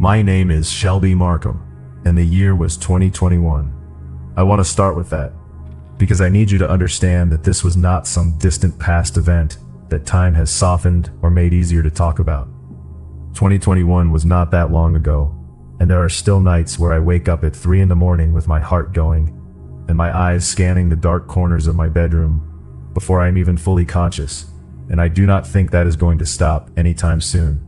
My name is Shelby Markham, and the year was 2021. I want to start with that, because I need you to understand that this was not some distant past event that time has softened or made easier to talk about. 2021 was not that long ago, and there are still nights where I wake up at 3 in the morning with my heart going, and my eyes scanning the dark corners of my bedroom before I am even fully conscious, and I do not think that is going to stop anytime soon.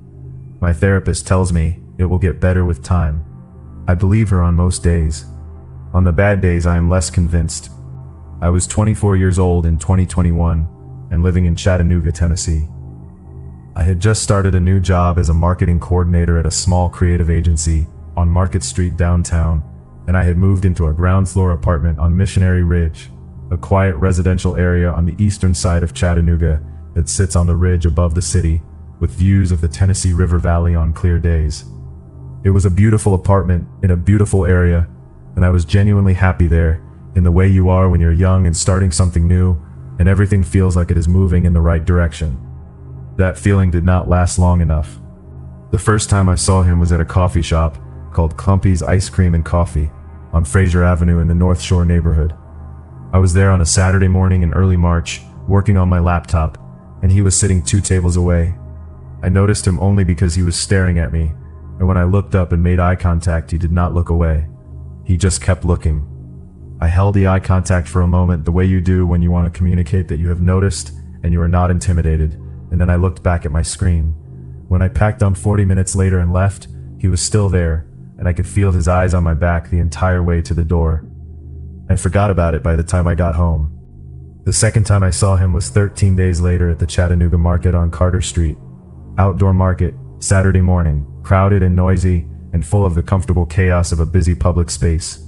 My therapist tells me it will get better with time. I believe her on most days. On the bad days, I am less convinced. I was 24 years old in 2021 and living in Chattanooga, Tennessee. I had just started a new job as a marketing coordinator at a small creative agency on Market Street downtown, and I had moved into a ground floor apartment on Missionary Ridge, a quiet residential area on the eastern side of Chattanooga that sits on the ridge above the city, with views of the Tennessee River Valley on clear days. It was a beautiful apartment in a beautiful area, and I was genuinely happy there, in the way you are when you're young and starting something new, and everything feels like it is moving in the right direction. That feeling did not last long enough. The first time I saw him was at a coffee shop called Clumpy's Ice Cream and Coffee on Fraser Avenue in the North Shore neighborhood. I was there on a Saturday morning in early March, working on my laptop, and he was sitting 2 tables away. I noticed him only because he was staring at me, and when I looked up and made eye contact, he did not look away. He just kept looking. I held the eye contact for a moment, the way you do when you want to communicate that you have noticed and you are not intimidated, and then I looked back at my screen. When I packed on 40 minutes later and left, he was still there, and I could feel his eyes on my back the entire way to the door. I forgot about it by the time I got home. The second time I saw him was 13 days later at the Chattanooga Market on Carter Street. Outdoor market, Saturday morning, crowded and noisy, and full of the comfortable chaos of a busy public space.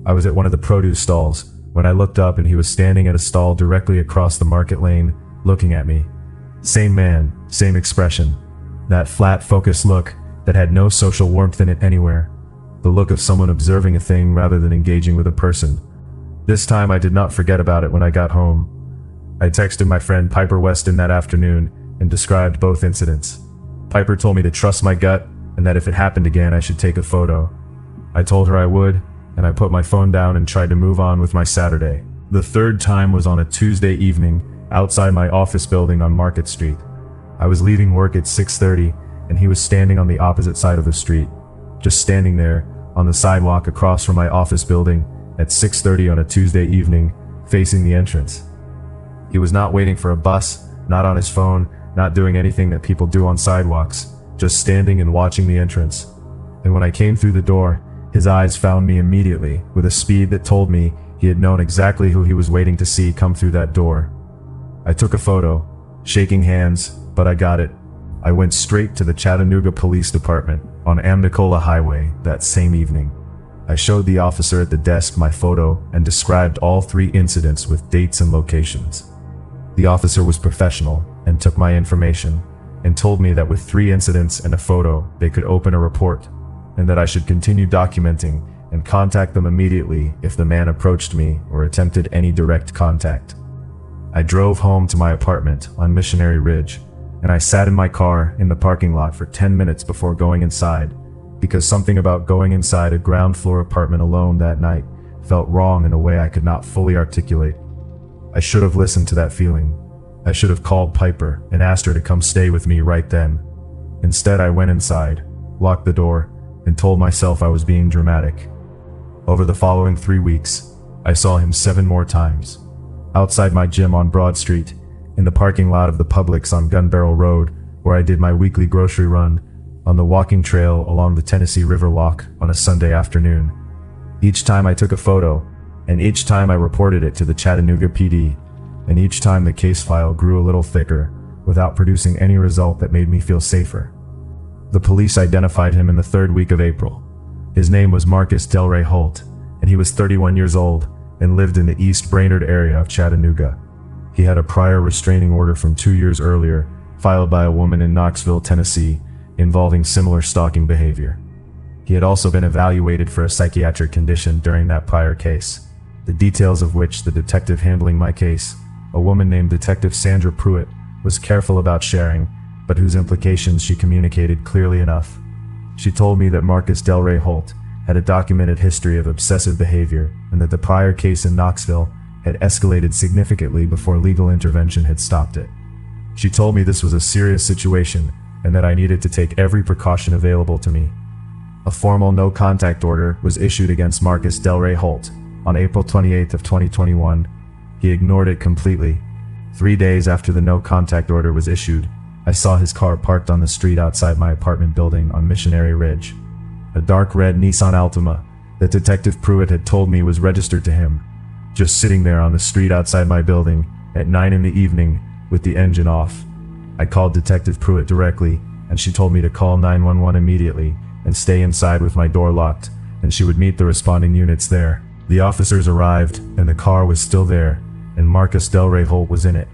I was at one of the produce stalls when I looked up and he was standing at a stall directly across the market lane, looking at me. Same man, same expression. That flat, focused look that had no social warmth in it anywhere. The look of someone observing a thing rather than engaging with a person. This time I did not forget about it when I got home. I texted my friend Piper Weston that afternoon and described both incidents. Piper told me to trust my gut and that if it happened again I should take a photo. I told her I would, and I put my phone down and tried to move on with my Saturday. The third time was on a Tuesday evening outside my office building on Market Street. I was leaving work at 6:30 and he was standing on the opposite side of the street, just standing there on the sidewalk across from my office building at 6:30 on a Tuesday evening, facing the entrance. He was not waiting for a bus, not on his phone, not doing anything that people do on sidewalks, just standing and watching the entrance. And when I came through the door, his eyes found me immediately with a speed that told me he had known exactly who he was waiting to see come through that door. I took a photo, shaking hands, but I got it. I went straight to the Chattanooga Police Department on Amnicola Highway that same evening. I showed the officer at the desk my photo and described all 3 incidents with dates and locations. The officer was professional and took my information and told me that with 3 incidents and a photo, they could open a report, and that I should continue documenting and contact them immediately if the man approached me or attempted any direct contact. I drove home to my apartment on Missionary Ridge, and I sat in my car in the parking lot for 10 minutes before going inside, because something about going inside a ground floor apartment alone that night felt wrong in a way I could not fully articulate. I should have listened to that feeling. I should have called Piper and asked her to come stay with me right then. Instead, I went inside, locked the door, and told myself I was being dramatic. Over the following 3 weeks, I saw him 7 more times. Outside my gym on Broad Street, in the parking lot of the Publix on Gun Barrel Road, where I did my weekly grocery run, on the walking trail along the Tennessee River Walk on a Sunday afternoon. Each time I took a photo, and each time I reported it to the Chattanooga PD, and each time the case file grew a little thicker, without producing any result that made me feel safer. The police identified him in the 3rd week of April. His name was Marcus Delray Holt, and he was 31 years old and lived in the East Brainerd area of Chattanooga. He had a prior restraining order from 2 years earlier, filed by a woman in Knoxville, Tennessee, involving similar stalking behavior. He had also been evaluated for a psychiatric condition during that prior case, the details of which the detective handling my case, a woman named Detective Sandra Pruitt, was careful about sharing, but whose implications she communicated clearly enough. She told me that Marcus Del Rey Holt had a documented history of obsessive behavior and that the prior case in Knoxville had escalated significantly before legal intervention had stopped it. She told me this was a serious situation and that I needed to take every precaution available to me. A formal no-contact order was issued against Marcus Del Rey Holt on April 28th of 2021. He ignored it completely. 3 days after the no-contact order was issued, I saw his car parked on the street outside my apartment building on Missionary Ridge. A dark red Nissan Altima that Detective Pruitt had told me was registered to him, just sitting there on the street outside my building at 9 in the evening with the engine off. I called Detective Pruitt directly, and she told me to call 911 immediately and stay inside with my door locked, and she would meet the responding units there. The officers arrived, and the car was still there, and Marcus Del Rey Holt was in it.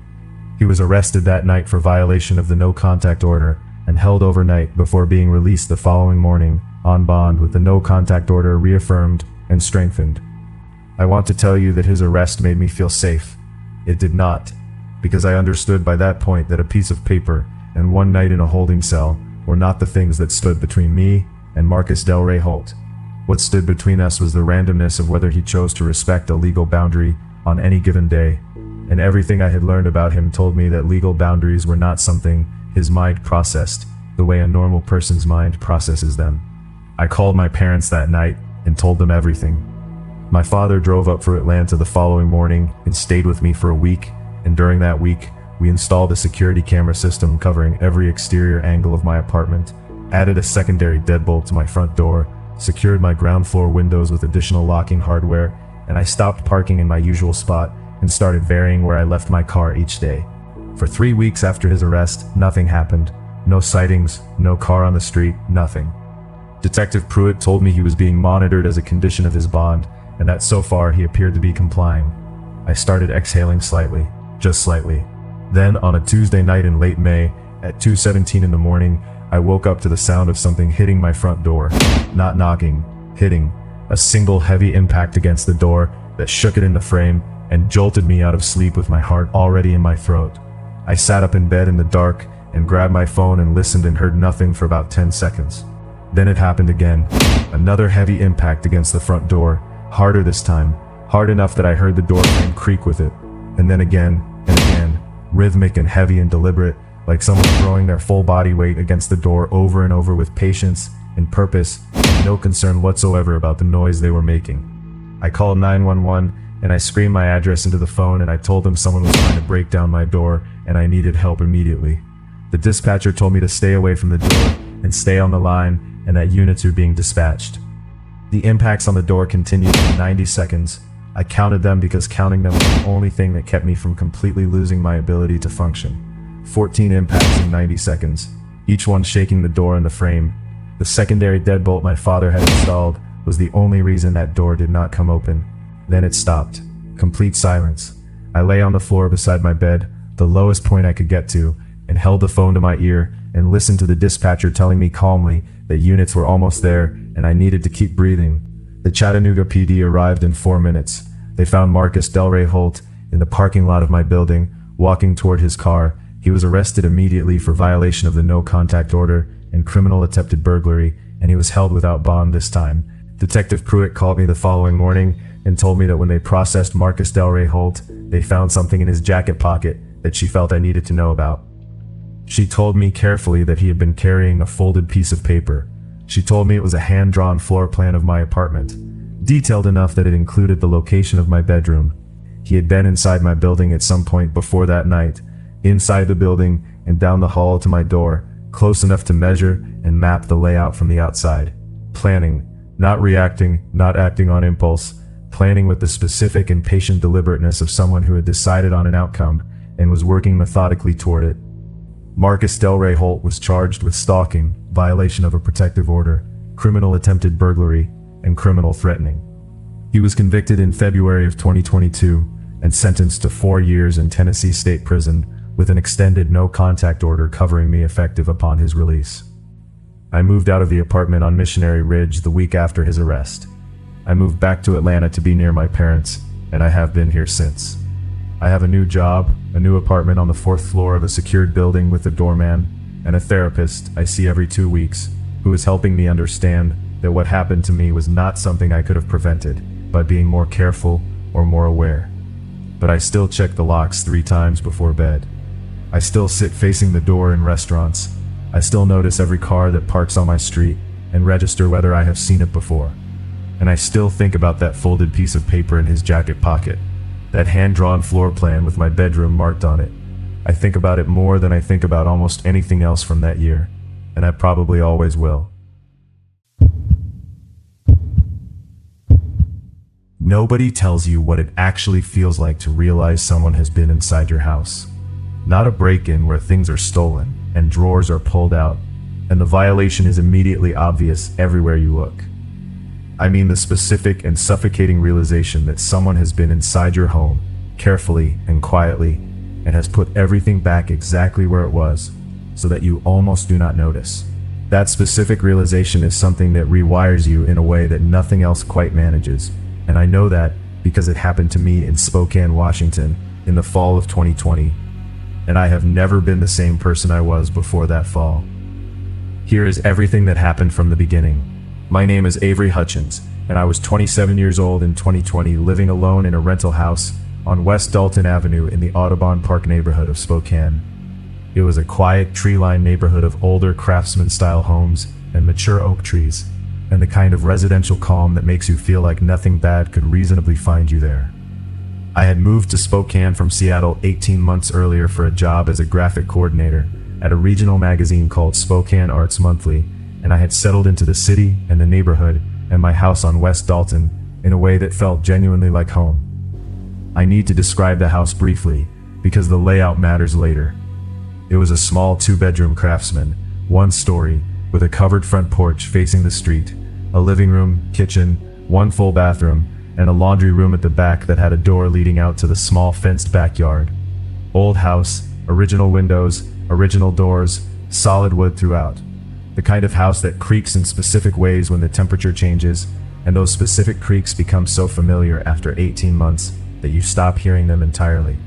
He was arrested that night for violation of the no-contact order and held overnight before being released the following morning on bond with the no-contact order reaffirmed and strengthened. I want to tell you that his arrest made me feel safe. It did not, because I understood by that point that a piece of paper and one night in a holding cell were not the things that stood between me and Marcus Del Rey Holt. What stood between us was the randomness of whether he chose to respect a legal boundary on any given day, and everything I had learned about him told me that legal boundaries were not something his mind processed the way a normal person's mind processes them. I called my parents that night and told them everything. My father drove up for Atlanta the following morning and stayed with me for a week, and during that week, we installed a security camera system covering every exterior angle of my apartment, added a secondary deadbolt to my front door, secured my ground floor windows with additional locking hardware, and I stopped parking in my usual spot and started varying where I left my car each day. For 3 weeks after his arrest, nothing happened. No sightings, no car on the street, nothing. Detective Pruitt told me he was being monitored as a condition of his bond, and that so far he appeared to be complying. I started exhaling slightly, just slightly. Then, on a Tuesday night in late May, at 2:17 in the morning, I woke up to the sound of something hitting my front door. Not knocking, hitting. A single heavy impact against the door that shook it into frame and jolted me out of sleep with my heart already in my throat. I sat up in bed in the dark and grabbed my phone and listened and heard nothing for about 10 seconds. Then it happened again. Another heavy impact against the front door, harder this time, hard enough that I heard the door frame creak with it. And then again, and again, rhythmic and heavy and deliberate, like someone throwing their full body weight against the door over and over with patience and purpose, and no concern whatsoever about the noise they were making. I called 911 and I screamed my address into the phone and I told them someone was trying to break down my door and I needed help immediately. The dispatcher told me to stay away from the door and stay on the line and that units were being dispatched. The impacts on the door continued for 90 seconds. I counted them because counting them was the only thing that kept me from completely losing my ability to function. 14 impacts in 90 seconds, each one shaking the door and the frame. The secondary deadbolt my father had installed was the only reason that door did not come open. Then it stopped. Complete silence. I lay on the floor beside my bed, the lowest point I could get to, and held the phone to my ear and listened to the dispatcher telling me calmly that units were almost there and I needed to keep breathing. The Chattanooga PD arrived in 4 minutes. They found Marcus Del Rey Holt in the parking lot of my building, walking toward his car. He was arrested immediately for violation of the no-contact order and criminal attempted burglary, and he was held without bond this time. Detective Pruitt called me the following morning and told me that when they processed Marcus Del Rey Holt, they found something in his jacket pocket that she felt I needed to know about. She told me carefully that he had been carrying a folded piece of paper. She told me it was a hand-drawn floor plan of my apartment, detailed enough that it included the location of my bedroom. He had been inside my building at some point before that night, inside the building and down the hall to my door, close enough to measure and map the layout from the outside. Planning, not reacting, not acting on impulse, planning with the specific and patient deliberateness of someone who had decided on an outcome and was working methodically toward it. Marcus Del Rey Holt was charged with stalking, violation of a protective order, criminal attempted burglary, and criminal threatening. He was convicted in February of 2022 and sentenced to 4 years in Tennessee State Prison with an extended no-contact order covering me effective upon his release. I moved out of the apartment on Missionary Ridge the week after his arrest. I moved back to Atlanta to be near my parents, and I have been here since. I have a new job, a new apartment on the 4th floor of a secured building with a doorman, and a therapist I see every 2 weeks, who was helping me understand that what happened to me was not something I could have prevented by being more careful or more aware. But I still check the locks 3 times before bed. I still sit facing the door in restaurants. I still notice every car that parks on my street and register whether I have seen it before. And I still think about that folded piece of paper in his jacket pocket, that hand-drawn floor plan with my bedroom marked on it. I think about it more than I think about almost anything else from that year, and I probably always will. Nobody tells you what it actually feels like to realize someone has been inside your house. Not a break-in where things are stolen and drawers are pulled out, and the violation is immediately obvious everywhere you look. I mean the specific and suffocating realization that someone has been inside your home, carefully and quietly, and has put everything back exactly where it was, so that you almost do not notice. That specific realization is something that rewires you in a way that nothing else quite manages, and I know that because it happened to me in Spokane, Washington, in the fall of 2020, and I have never been the same person I was before that fall. Here is everything that happened from the beginning. My name is Avery Hutchins, and I was 27 years old in 2020, living alone in a rental house on West Dalton Avenue in the Audubon Park neighborhood of Spokane. It was a quiet, tree-lined neighborhood of older craftsman-style homes and mature oak trees, and the kind of residential calm that makes you feel like nothing bad could reasonably find you there. I had moved to Spokane from Seattle 18 months earlier for a job as a graphic coordinator at a regional magazine called Spokane Arts Monthly, and I had settled into the city and the neighborhood and my house on West Dalton in a way that felt genuinely like home. I need to describe the house briefly, because the layout matters later. It was a small 2-bedroom craftsman, 1 story, with a covered front porch facing the street, a living room, kitchen, 1 full bathroom, and a laundry room at the back that had a door leading out to the small fenced backyard. Old house, original windows, original doors, solid wood throughout. The kind of house that creaks in specific ways when the temperature changes, and those specific creaks become so familiar after 18 months that you stop hearing them entirely.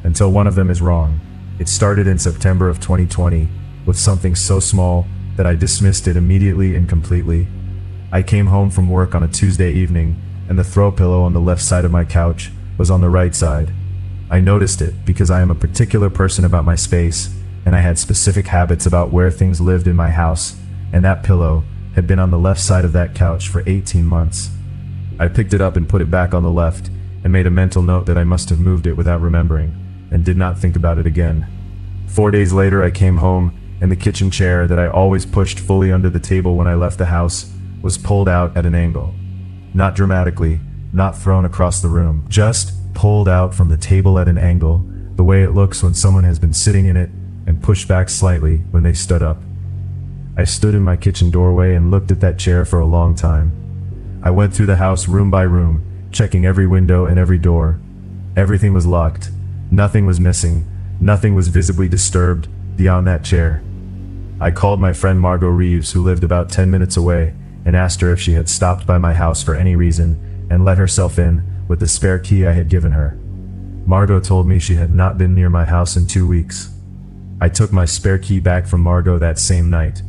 Until one of them is wrong. It started in September of 2020 with something so small that I dismissed it immediately and completely. I came home from work on a Tuesday evening, and the throw pillow on the left side of my couch was on the right side. I noticed it because I am a particular person about my space, and I had specific habits about where things lived in my house, and that pillow had been on the left side of that couch for 18 months. I picked it up and put it back on the left, and made a mental note that I must have moved it without remembering, and did not think about it again. 4 days later I came home, and the kitchen chair that I always pushed fully under the table when I left the house was pulled out at an angle. Not dramatically, not thrown across the room, just pulled out from the table at an angle, the way it looks when someone has been sitting in it and pushed back slightly when they stood up. I stood in my kitchen doorway and looked at that chair for a long time. I went through the house room by room, checking every window and every door. Everything was locked. Nothing was missing. Nothing was visibly disturbed beyond that chair. I called my friend Margot Reeves, who lived about 10 minutes away, and asked her if she had stopped by my house for any reason and let herself in with the spare key I had given her. Margot told me she had not been near my house in 2 weeks. I took my spare key back from Margot that same night,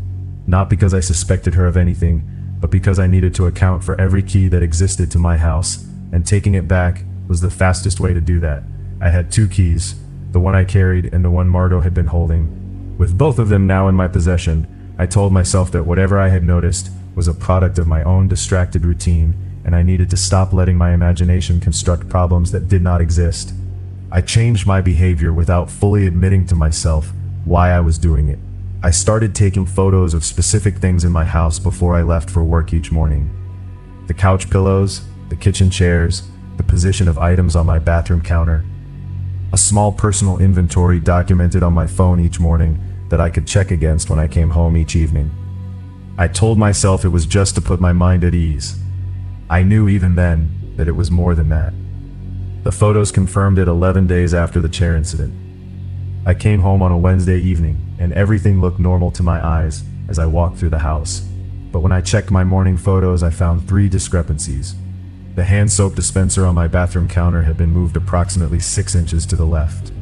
not because I suspected her of anything, but because I needed to account for every key that existed to my house, and taking it back was the fastest way to do that. I had 2 keys, the one I carried and the one Margot had been holding. With both of them now in my possession, I told myself that whatever I had noticed was a product of my own distracted routine, and I needed to stop letting my imagination construct problems that did not exist. I changed my behavior without fully admitting to myself why I was doing it. I started taking photos of specific things in my house before I left for work each morning. The couch pillows, the kitchen chairs, the position of items on my bathroom counter. A small personal inventory documented on my phone each morning that I could check against when I came home each evening. I told myself it was just to put my mind at ease. I knew even then that it was more than that. The photos confirmed it 11 days after the chair incident. I came home on a Wednesday evening, and everything looked normal to my eyes as I walked through the house. But when I checked my morning photos, I found 3 discrepancies. The hand soap dispenser on my bathroom counter had been moved approximately 6 inches to the left.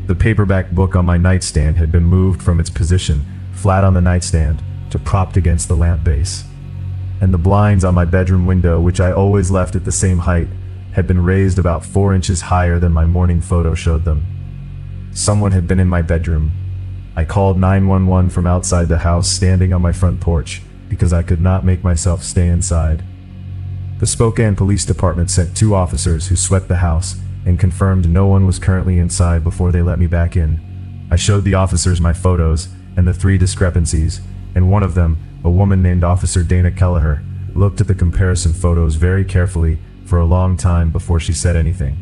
The paperback book on my nightstand had been moved from its position, flat on the nightstand, to propped against the lamp base. And the blinds on my bedroom window, which I always left at the same height, had been raised about 4 inches higher than my morning photo showed them. Someone had been in my bedroom. I called 911 from outside the house, standing on my front porch, because I could not make myself stay inside. The Spokane Police Department sent 2 officers who swept the house and confirmed no one was currently inside before they let me back in. I showed the officers my photos and the 3 discrepancies, and one of them, a woman named Officer Dana Kelleher, looked at the comparison photos very carefully for a long time before she said anything.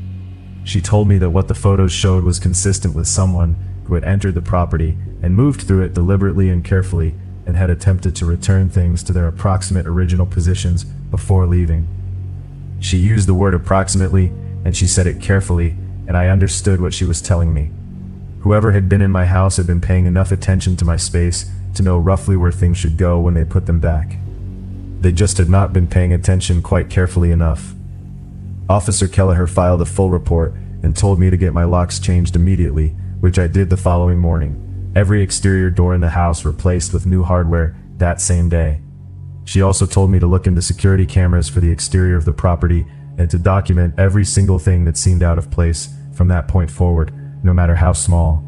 She told me that what the photos showed was consistent with someone who had entered the property and moved through it deliberately and carefully and had attempted to return things to their approximate original positions before leaving. She used the word approximately, and she said it carefully, and I understood what she was telling me. Whoever had been in my house had been paying enough attention to my space to know roughly where things should go when they put them back. They just had not been paying attention quite carefully enough. Officer Kelleher filed a full report and told me to get my locks changed immediately, which I did the following morning. Every exterior door in the house replaced with new hardware that same day. She also told me to look into security cameras for the exterior of the property and to document every single thing that seemed out of place from that point forward, no matter how small.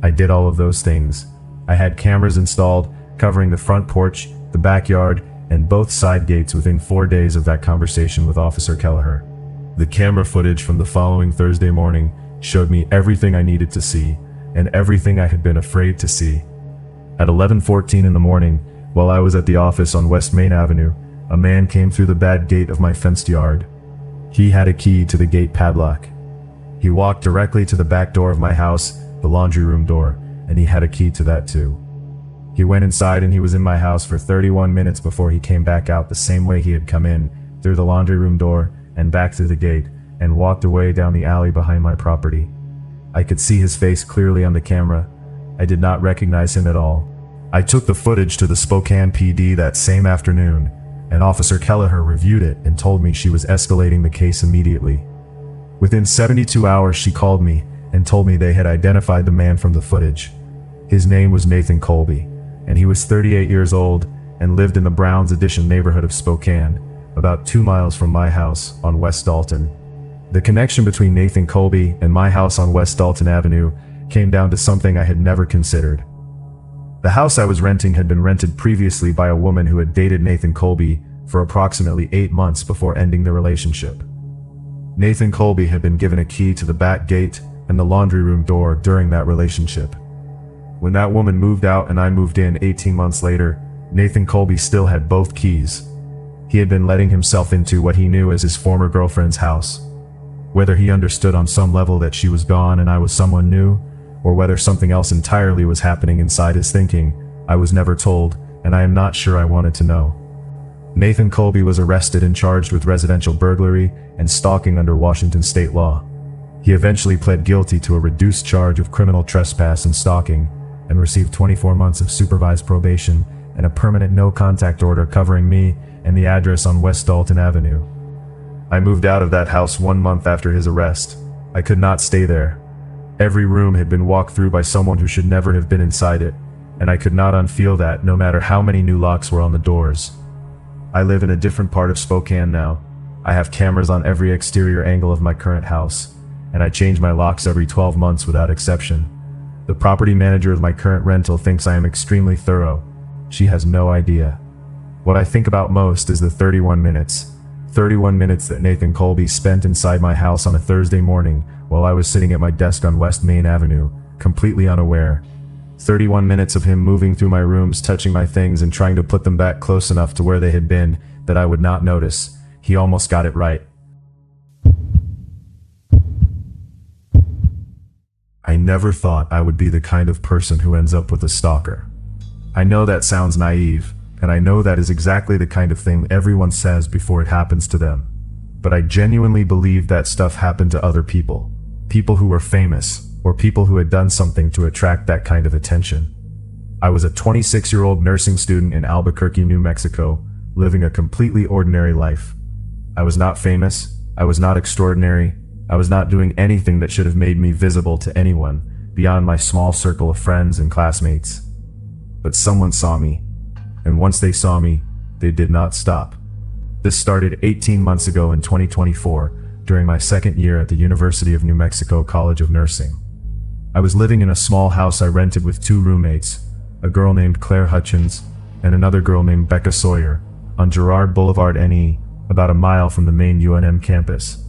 I did all of those things. I had cameras installed, covering the front porch, the backyard, and both side gates within 4 days of that conversation with Officer Kelleher. The camera footage from the following Thursday morning showed me everything I needed to see, and everything I had been afraid to see. At 11:14 in the morning, while I was at the office on West Main Avenue, a man came through the back gate of my fenced yard. He had a key to the gate padlock. He walked directly to the back door of my house, the laundry room door, and he had a key to that too. He went inside and he was in my house for 31 minutes before he came back out the same way he had come in, through the laundry room door and back through the gate, and walked away down the alley behind my property. I could see his face clearly on the camera. I did not recognize him at all. I took the footage to the Spokane PD that same afternoon, and Officer Kelleher reviewed it and told me she was escalating the case immediately. Within 72 hours she called me and told me they had identified the man from the footage. His name was Nathan Colby, and he was 38 years old and lived in the Browns Addition neighborhood of Spokane, about 2 miles from my house on West Dalton. The connection between Nathan Colby and my house on West Dalton Avenue came down to something I had never considered. The house I was renting had been rented previously by a woman who had dated Nathan Colby for approximately 8 months before ending the relationship. Nathan Colby had been given a key to the back gate and the laundry room door during that relationship. When that woman moved out and I moved in 18 months later, Nathan Colby still had both keys. He had been letting himself into what he knew as his former girlfriend's house. Whether he understood on some level that she was gone and I was someone new, or whether something else entirely was happening inside his thinking, I was never told, and I am not sure I wanted to know. Nathan Colby was arrested and charged with residential burglary and stalking under Washington state law. He eventually pled guilty to a reduced charge of criminal trespass and stalking, and received 24 months of supervised probation and a permanent no-contact order covering me and the address on West Dalton Avenue. I moved out of that house 1 month after his arrest. I could not stay there. Every room had been walked through by someone who should never have been inside it, and I could not unfeel that no matter how many new locks were on the doors. I live in a different part of Spokane now. I have cameras on every exterior angle of my current house, and I change my locks every 12 months without exception. The property manager of my current rental thinks I am extremely thorough. She has no idea. What I think about most is the 31 minutes that Nathan Colby spent inside my house on a Thursday morning while I was sitting at my desk on West Main Avenue, completely unaware. 31 minutes of him moving through my rooms, touching my things and trying to put them back close enough to where they had been that I would not notice. He almost got it right. I never thought I would be the kind of person who ends up with a stalker. I know that sounds naive, and I know that is exactly the kind of thing everyone says before it happens to them. But I genuinely believe that stuff happened to other people. People who were famous, or people who had done something to attract that kind of attention. I was a 26-year-old nursing student in Albuquerque, New Mexico, living a completely ordinary life. I was not famous, I was not extraordinary, I was not doing anything that should have made me visible to anyone beyond my small circle of friends and classmates. But someone saw me. and once they saw me, they did not stop. This started 18 months ago in 2024, during my second year at the University of New Mexico College of Nursing. I was living in a small house I rented with two roommates, a girl named Claire Hutchins and another girl named Becca Sawyer, on Girard Boulevard NE, about a mile from the main UNM campus.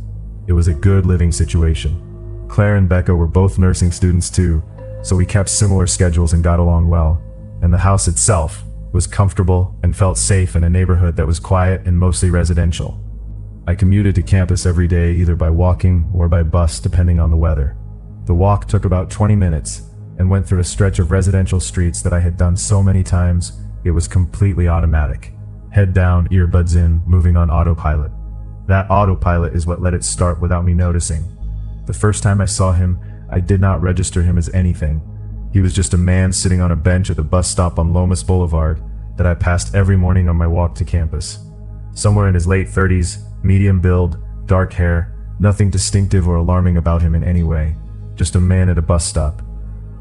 It was a good living situation. Claire and Becca were both nursing students too, so we kept similar schedules and got along well, and the house itself was comfortable and felt safe in a neighborhood that was quiet and mostly residential. I commuted to campus every day either by walking or by bus depending on the weather. The walk took about 20 minutes and went through a stretch of residential streets that I had done so many times it was completely automatic. Head down, earbuds in, moving on autopilot. That autopilot is what let it start without me noticing. The first time I saw him, I did not register him as anything. He was just a man sitting on a bench at the bus stop on Lomas Boulevard that I passed every morning on my walk to campus. Somewhere in his late 30s, medium build, dark hair, nothing distinctive or alarming about him in any way. Just a man at a bus stop.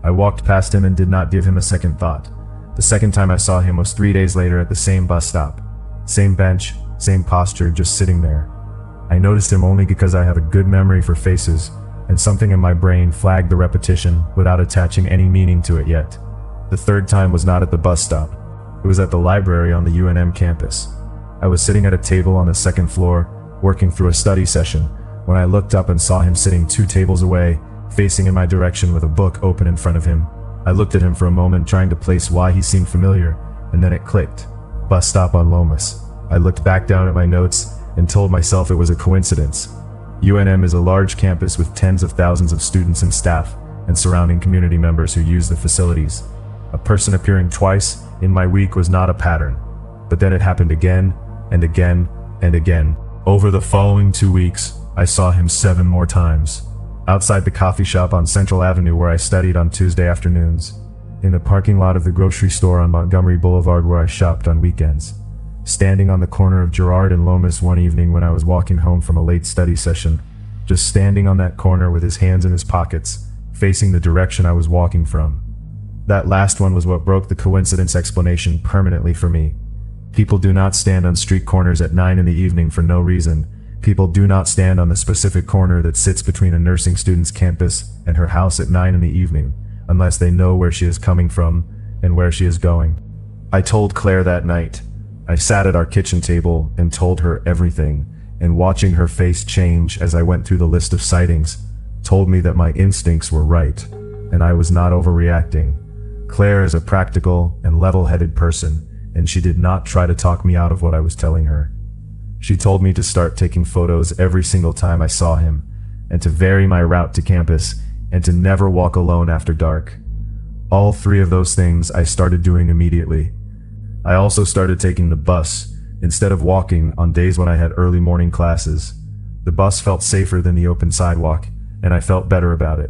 I walked past him and did not give him a second thought. The second time I saw him was 3 days later at the same bus stop. Same bench, same posture, just sitting there. I noticed him only because I have a good memory for faces, and something in my brain flagged the repetition without attaching any meaning to it yet. The third time was not at the bus stop. It was at the library on the UNM campus. I was sitting at a table on the second floor, working through a study session, when I looked up and saw him sitting 2 tables away, facing in my direction with a book open in front of him. I looked at him for a moment, trying to place why he seemed familiar, and then it clicked. Bus stop on Lomas. I looked back down at my notes and told myself it was a coincidence. UNM is a large campus with tens of thousands of students and staff, and surrounding community members who use the facilities. A person appearing twice in my week was not a pattern, but then it happened again, and again, and again. Over the following 2 weeks, I saw him 7 more times. Outside the coffee shop on Central Avenue where I studied on Tuesday afternoons, in the parking lot of the grocery store on Montgomery Boulevard where I shopped on weekends, standing on the corner of Girard and Lomas one evening when I was walking home from a late study session, just standing on that corner with his hands in his pockets, facing the direction I was walking from. That last one was what broke the coincidence explanation permanently for me. People do not stand on street corners at 9 in the evening for no reason. People do not stand on the specific corner that sits between a nursing student's campus and her house at 9 in the evening, unless they know where she is coming from and where she is going. I told Claire that night. I sat at our kitchen table and told her everything, and watching her face change as I went through the list of sightings told me that my instincts were right, and I was not overreacting. Claire is a practical and level-headed person, and she did not try to talk me out of what I was telling her. She told me to start taking photos every single time I saw him, and to vary my route to campus, and to never walk alone after dark. All 3 of those things I started doing immediately. I also started taking the bus, instead of walking on days when I had early morning classes. The bus felt safer than the open sidewalk, and I felt better about it.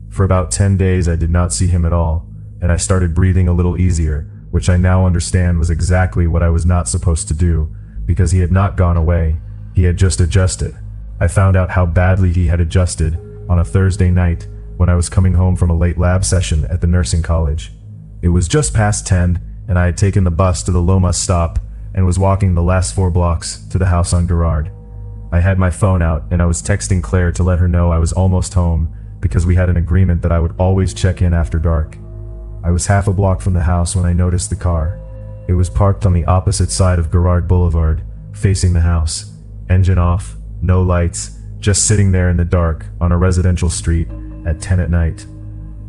For about 10 days I did not see him at all, and I started breathing a little easier, which I now understand was exactly what I was not supposed to do, because he had not gone away, he had just adjusted. I found out how badly he had adjusted on a Thursday night when I was coming home from a late lab session at the nursing college. It was just past 10, and I had taken the bus to the Lomas stop and was walking the last 4 blocks to the house on Girard. I had my phone out and I was texting Claire to let her know I was almost home because we had an agreement that I would always check in after dark. I was half a block from the house when I noticed the car. It was parked on the opposite side of Girard Boulevard, facing the house. Engine off, no lights, just sitting there in the dark on a residential street at 10 at night.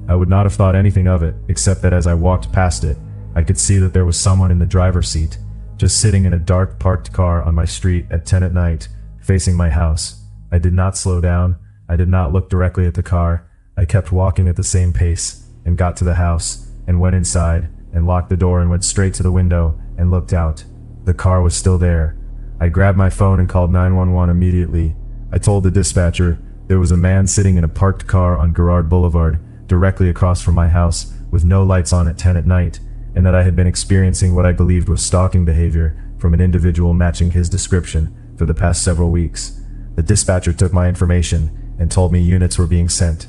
I would not have thought anything of it, except that as I walked past it, I could see that there was someone in the driver's seat, just sitting in a dark parked car on my street at 10 at night, facing my house. I did not slow down. I did not look directly at the car. I kept walking at the same pace, and got to the house, and went inside, and locked the door and went straight to the window and looked out. The car was still there. I grabbed my phone and called 911 immediately. I told the dispatcher there was a man sitting in a parked car on Girard Boulevard directly across from my house with no lights on at 10 at night, and that I had been experiencing what I believed was stalking behavior from an individual matching his description for the past several weeks. The dispatcher took my information and told me units were being sent.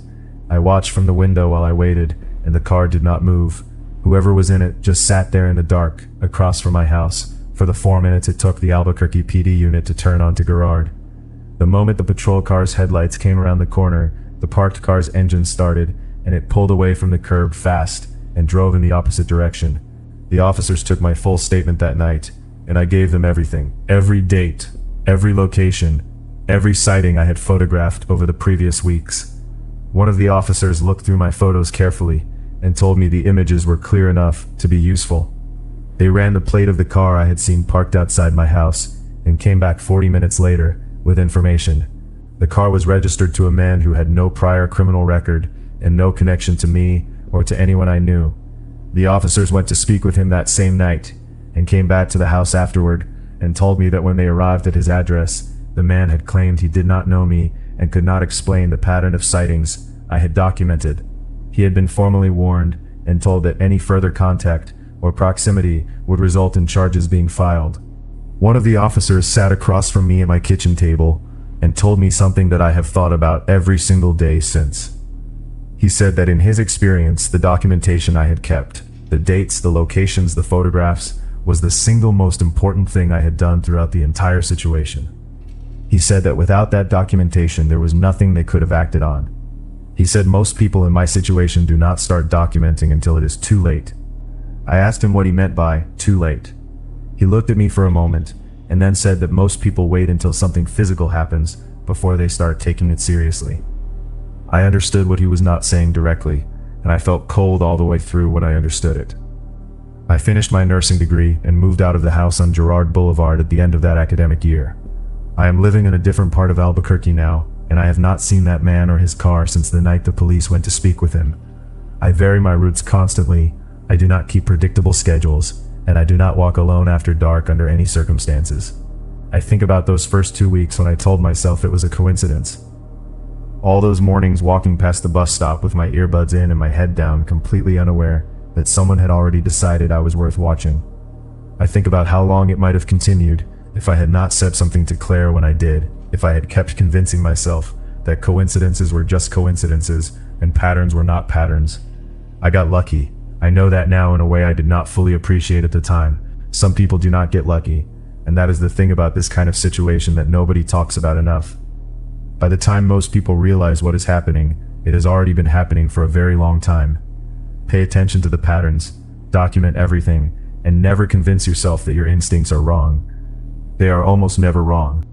I watched from the window while I waited, and the car did not move. Whoever was in it just sat there in the dark, across from my house, for the 4 minutes it took the Albuquerque PD unit to turn onto Gerard. The moment the patrol car's headlights came around the corner, the parked car's engine started, and it pulled away from the curb fast, and drove in the opposite direction. The officers took my full statement that night, and I gave them everything. Every date, every location, every sighting I had photographed over the previous weeks. One of the officers looked through my photos carefully, and told me the images were clear enough to be useful. They ran the plate of the car I had seen parked outside my house, and came back 40 minutes later with information. The car was registered to a man who had no prior criminal record, and no connection to me or to anyone I knew. The officers went to speak with him that same night, and came back to the house afterward, and told me that when they arrived at his address, the man had claimed he did not know me and could not explain the pattern of sightings I had documented. He had been formally warned and told that any further contact or proximity would result in charges being filed. One of the officers sat across from me at my kitchen table and told me something that I have thought about every single day since. He said that in his experience, the documentation I had kept, the dates, the locations, the photographs, was the single most important thing I had done throughout the entire situation. He said that without that documentation, there was nothing they could have acted on. He said most people in my situation do not start documenting until it is too late. I asked him what he meant by too late. He looked at me for a moment, and then said that most people wait until something physical happens before they start taking it seriously. I understood what he was not saying directly, and I felt cold all the way through when I understood it. I finished my nursing degree and moved out of the house on Girard Boulevard at the end of that academic year. I am living in a different part of Albuquerque now, and I have not seen that man or his car since the night the police went to speak with him. I vary my routes constantly, I do not keep predictable schedules, and I do not walk alone after dark under any circumstances. I think about those first 2 weeks when I told myself it was a coincidence. All those mornings walking past the bus stop with my earbuds in and my head down, completely unaware that someone had already decided I was worth watching. I think about how long it might have continued if I had not said something to Claire when I did, if I had kept convincing myself that coincidences were just coincidences and patterns were not patterns. I got lucky. I know that now in a way I did not fully appreciate at the time. Some people do not get lucky, and that is the thing about this kind of situation that nobody talks about enough. By the time most people realize what is happening, it has already been happening for a very long time. Pay attention to the patterns, document everything, and never convince yourself that your instincts are wrong. They are almost never wrong.